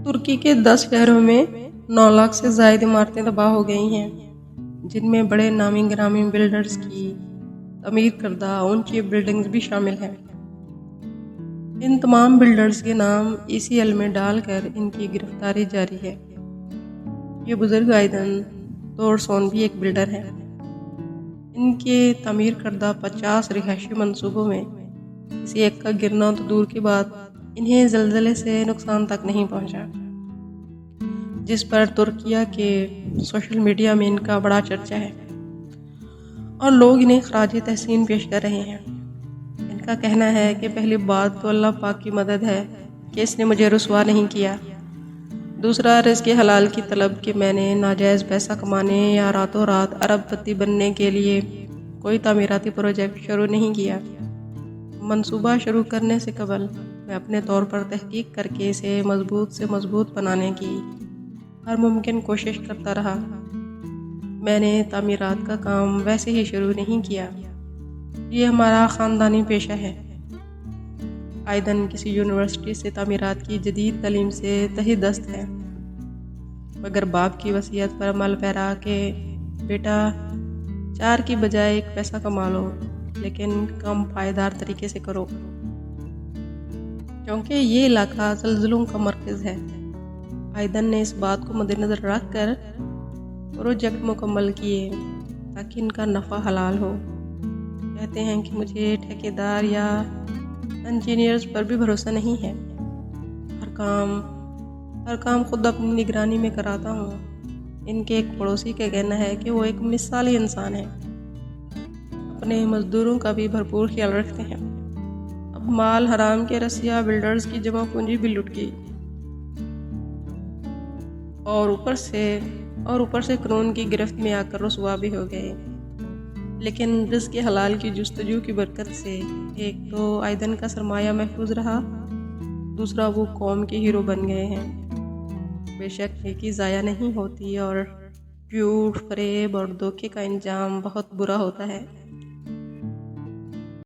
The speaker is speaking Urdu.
ترکی کے 10 شہروں میں 9 لاکھ سے زائد عمارتیں تباہ ہو گئی ہیں، جن میں بڑے نامی گرامی بلڈرز کی تعمیر کردہ اونچی بلڈنگز بھی شامل ہیں۔ ان تمام بلڈرز کے نام ECL میں ڈال کر ان کی گرفتاری جاری ہے۔ یہ بزرگ آئیدن تورسون بھی ایک بلڈر ہیں۔ ان کے تعمیر کردہ 50 رہائشی منصوبوں میں کسی ایک کا گرنا تو دور کی بات، انہیں زلزلے سے نقصان تک نہیں پہنچا، جس پر ترکیہ کے سوشل میڈیا میں ان کا بڑا چرچا ہے اور لوگ انہیں خراج تحسین پیش کر رہے ہیں۔ ان کا کہنا ہے کہ پہلی بات تو اللہ پاک کی مدد ہے کہ اس نے مجھے رسوا نہیں کیا، دوسرا رزق حلال کی طلب کہ میں نے ناجائز پیسہ کمانے یا راتوں رات ارب پتی بننے کے لیے کوئی تعمیراتی پروجیکٹ شروع نہیں کیا۔ منصوبہ شروع کرنے سے قبل میں اپنے طور پر تحقیق کر کے اسے مضبوط سے مضبوط بنانے کی ہر ممکن کوشش کرتا رہا۔ میں نے تعمیرات کا کام ویسے ہی شروع نہیں کیا، یہ ہمارا خاندانی پیشہ ہے۔ آئیدن کسی یونیورسٹی سے تعمیرات کی جدید تعلیم سے تہی دست ہے، مگر باپ کی وصیت پر عمل پیرا کہ بیٹا 4 کی بجائے 1 پیسہ کما لو، لیکن کم پائیدار طریقے سے کرو، کیونکہ یہ علاقہ زلزلوں کا مرکز ہے۔ آئیدن نے اس بات کو مد نظر رکھ کر پروجیکٹ مکمل کیے تاکہ ان کا نفع حلال ہو۔ کہتے ہیں کہ مجھے ٹھیکیدار یا انجینئرز پر بھی بھروسہ نہیں ہے، ہر کام خود اپنی نگرانی میں کراتا ہوں۔ ان کے ایک پڑوسی کا کہنا ہے کہ وہ ایک مثالی انسان ہے، اپنے مزدوروں کا بھی بھرپور خیال رکھتے ہیں۔ اب مال حرام کے رسیا بلڈرز کی جمع پونجی بھی لٹ گئی اور اوپر سے قانون کی گرفت میں آ کر رسوا بھی ہو گئے۔ لیکن رزق حلال کی جستجو کی برکت سے ایک تو آئیدن کا سرمایہ محفوظ رہا، دوسرا وہ قوم کے ہیرو بن گئے ہیں۔ بے شک نیکی ضائع نہیں ہوتی اور جھوٹ، فریب اور دھوکے کا انجام بہت برا ہوتا ہے۔